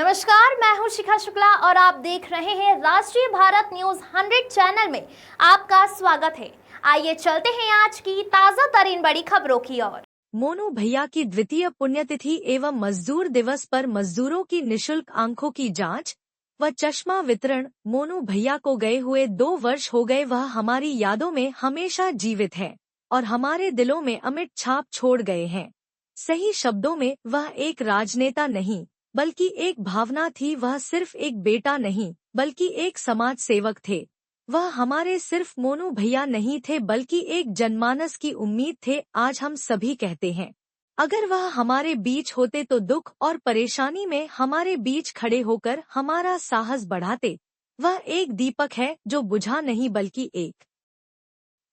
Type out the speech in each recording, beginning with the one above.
नमस्कार, मैं हूं शिखा शुक्ला और आप देख रहे हैं राष्ट्रीय भारत न्यूज 100 चैनल में आपका स्वागत है। आइए चलते हैं आज की ताजा तरीन बड़ी खबरों की ओर। मोनू भैया की द्वितीय पुण्यतिथि एवं मजदूर दिवस पर मजदूरों की निशुल्क आंखों की जांच व चश्मा वितरण। मोनू भैया को गए हुए 2 वर्ष हो गए, वह हमारी यादों में हमेशा जीवित है और हमारे दिलों में अमिट छाप छोड़ गए हैं। सही शब्दों में वह एक राजनेता नहीं बल्कि एक भावना थी। वह सिर्फ एक बेटा नहीं बल्कि एक समाज सेवक थे। वह हमारे सिर्फ मोनू भैया नहीं थे बल्कि एक जनमानस की उम्मीद थे। आज हम सभी कहते हैं, अगर वह हमारे बीच होते तो दुख और परेशानी में हमारे बीच खड़े होकर हमारा साहस बढ़ाते। वह एक दीपक है जो बुझा नहीं बल्कि एक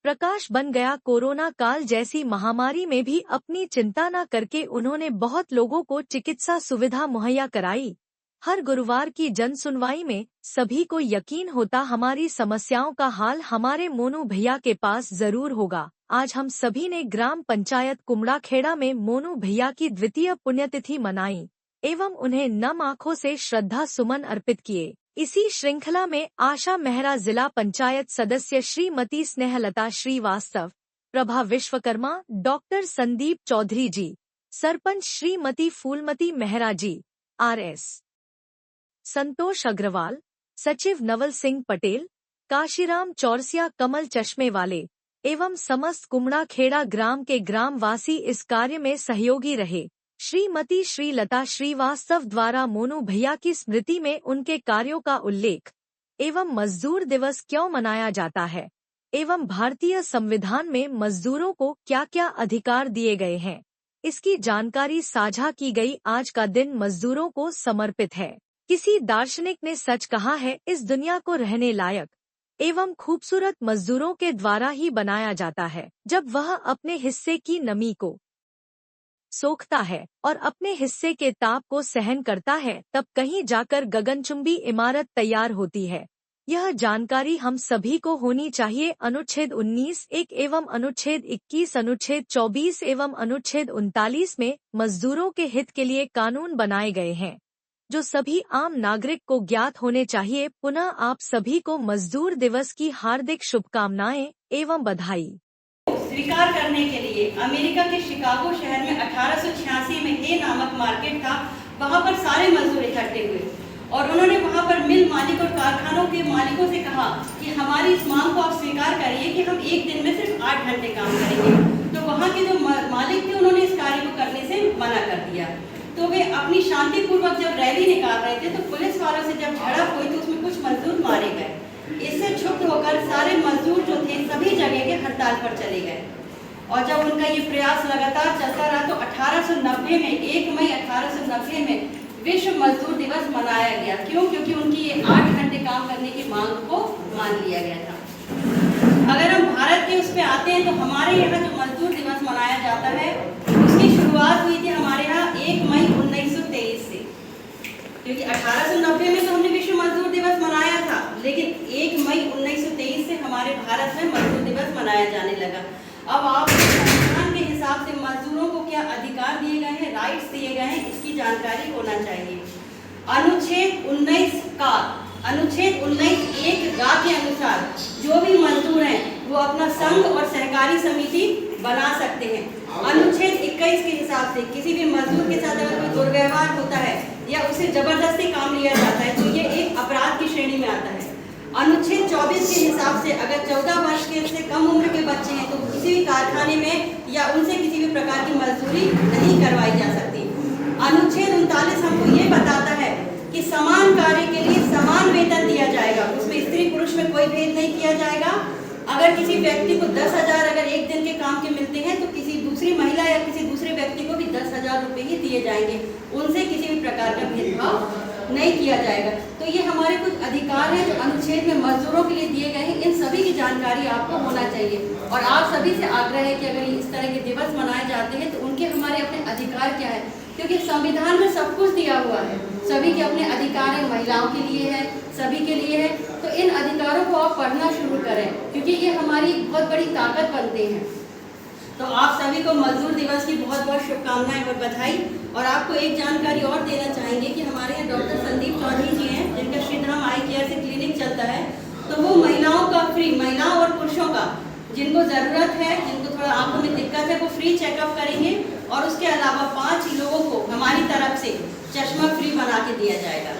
प्रकाश बन गया। कोरोना काल जैसी महामारी में भी अपनी चिंता न करके उन्होंने बहुत लोगों को चिकित्सा सुविधा मुहैया कराई। हर गुरुवार की जन सुनवाई में सभी को यकीन होता हमारी समस्याओं का हाल हमारे मोनू भैया के पास जरूर होगा। आज हम सभी ने ग्राम पंचायत कुमड़ाखेड़ा में मोनू भैया की द्वितीय पुण्यतिथि मनाई एवं उन्हें नम आँखों से श्रद्धा सुमन अर्पित किए। इसी श्रृंखला में आशा मेहरा, जिला पंचायत सदस्य श्रीमती स्नेहलता श्रीवास्तव, प्रभा विश्वकर्मा, डॉक्टर संदीप चौधरी जी, सरपंच श्रीमती फूलमती मेहरा जी, RS संतोष अग्रवाल, सचिव नवल सिंह पटेल, काशीराम चौरसिया, कमल चश्मे वाले एवं समस्त कुमड़ाखेड़ा ग्राम के ग्रामवासी इस कार्य में सहयोगी रहे। श्रीमती श्रीलता श्रीवास्तव द्वारा मोनू भैया की स्मृति में उनके कार्यों का उल्लेख एवं मजदूर दिवस क्यों मनाया जाता है एवं भारतीय संविधान में मजदूरों को क्या क्या अधिकार दिए गए हैं, इसकी जानकारी साझा की गई। आज का दिन मजदूरों को समर्पित है। किसी दार्शनिक ने सच कहा है, इस दुनिया को रहने लायक एवं खूबसूरत मजदूरों के द्वारा ही बनाया जाता है। जब वह अपने हिस्से की नमी को सोखता है और अपने हिस्से के ताप को सहन करता है, तब कहीं जाकर गगनचुंबी इमारत तैयार होती है। यह जानकारी हम सभी को होनी चाहिए। अनुच्छेद 19(1) एवं अनुच्छेद 21, अनुच्छेद 24 एवं अनुच्छेद 39 में मजदूरों के हित के लिए कानून बनाए गए हैं जो सभी आम नागरिक को ज्ञात होने चाहिए। पुनः आप सभी को मजदूर दिवस की हार्दिक शुभकामनाएं एवं बधाई। स्वीकार करने के लिए अमेरिका के शिकागो शहर में 1886 में हे नामक मार्केट था। वहां पर सारे मजदूर इकट्ठे हुए और उन्होंने वहां पर मिल मालिक और कारखानों के मालिकों से कहा कि हमारी इस मांग को आप स्वीकार करिए कि हम एक दिन में सिर्फ 8 घंटे काम करेंगे। तो वहां के जो मालिक थे उन्होंने इस कार्य को करने से मना कर दिया। तो वे अपनी शांतिपूर्वक जब रैली निकाल रहे थे तो पुलिस वालों से जब झड़प हुई तो उसमें कुछ मजदूर मारे गए। इससे क्षुब्ध होकर सारे मजदूर जो थे सभी जगह के हड़ताल पर चले गए और जब उनका ये प्रयास लगातार चलता रहा तो 1890 में 1 मई 1890 में विश्व मजदूर दिवस मनाया गया। क्यों? क्योंकि उनकी ये 8 घंटे काम करने की मांग को मान लिया गया था। अगर हम भारत के उस पे आते हैं तो हमारे यहाँ जो मजदूर दिवस मनाया जाता है उसकी शुरुआत हुई थी हमारे यहाँ 1 मई 1923 से। क्योंकि 1890 में तो हमने विश्व मजदूर दिवस मनाया था, लेकिन 1 मई 1923 से हमारे भारत में मजदूर दिवस मनाया जाने लगा। अब आप संविधान के हिसाब से मजदूरों को क्या अधिकार दिए गए हैं, राइट्स दिए गए हैं, इसकी जानकारी होना चाहिए। अनुच्छेद 19 का अनुच्छेद 19(1) के अनुसार जो भी मजदूर हैं वो अपना संघ और सहकारी समिति बना सकते हैं। अनुच्छेद 21 के हिसाब से किसी भी मजदूर के साथ अगर कोई दुर्व्यवहार होता है या उसे जबरदस्ती काम लिया जाता है तो ये एक अपराध की श्रेणी में आता है। अनुच्छेद 24 के हिसाब से अगर 14 वर्ष के से कम उम्र के बच्चे हैं तो किसी भी कारखाने में या उनसे किसी भी प्रकार की मजदूरी नहीं करवाई जा सकती। अनुच्छेद 39 हमको ये बताता है कि समान कार्य के लिए समान वेतन दिया जाएगा, उसमें स्त्री पुरुष में कोई भेद नहीं किया जाएगा। अगर किसी व्यक्ति को 10,000 अगर एक दिन के काम के मिलते हैं तो किसी दूसरी महिला या किसी दूसरे व्यक्ति को भी 10,000 रुपये ही दिए जाएंगे, उनसे किसी भी प्रकार का भेदभाव नहीं किया जाएगा। तो ये हमारे कुछ अधिकार हैं जो अनुच्छेद में मजदूरों के लिए दिए गए हैं। इन सभी की जानकारी आपको होना चाहिए और आप सभी से आग्रह है कि अगर इस तरह के दिवस मनाए जाते हैं तो उनके हमारे अपने अधिकार क्या है, क्योंकि संविधान में सब कुछ दिया हुआ है, सभी के अपने अधिकार हैं, महिलाओं के लिए है, सभी के लिए है। तो इन अधिकारों को आप पढ़ना शुरू करें क्योंकि ये हमारी बहुत बड़ी ताकत बनते हैं। तो आप सभी को मजदूर दिवस की बहुत बहुत शुभकामनाएं और बधाई। और आपको एक जानकारी और देना चाहेंगे कि हमारे यहाँ डॉक्टर संदीप चौधरी जी हैं, जिनका श्रीधाम आई केयर से क्लिनिक चलता है। तो वो महिलाओं का फ्री, महिलाओं और पुरुषों का, जिनको ज़रूरत है, जिनको थोड़ा आंखों में दिक्कत है, वो फ्री चेकअप करेंगे। और उसके अलावा 5 लोगों को हमारी तरफ से चश्मा फ्री बना के दिया जाएगा।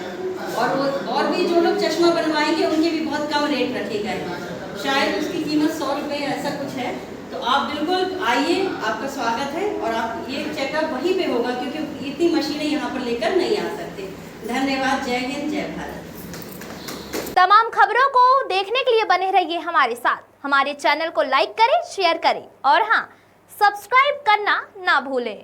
और भी जो लोग चश्मा बनवाएंगे उनके भी बहुत कम रेट रखे गए, शायद उसकी कीमत 100 रुपये ऐसा कुछ है। तो आप बिल्कुल आइए, आपका स्वागत है। और आप ये चेकअप वहीं पे होगा, क्योंकि इतनी मशीनें यहाँ पर लेकर नहीं आ सकते। धन्यवाद। जय हिंद, जय भारत। तमाम खबरों को देखने के लिए बने रहिए हमारे साथ। हमारे चैनल को लाइक करें, शेयर करें और हाँ, सब्सक्राइब करना ना भूलें।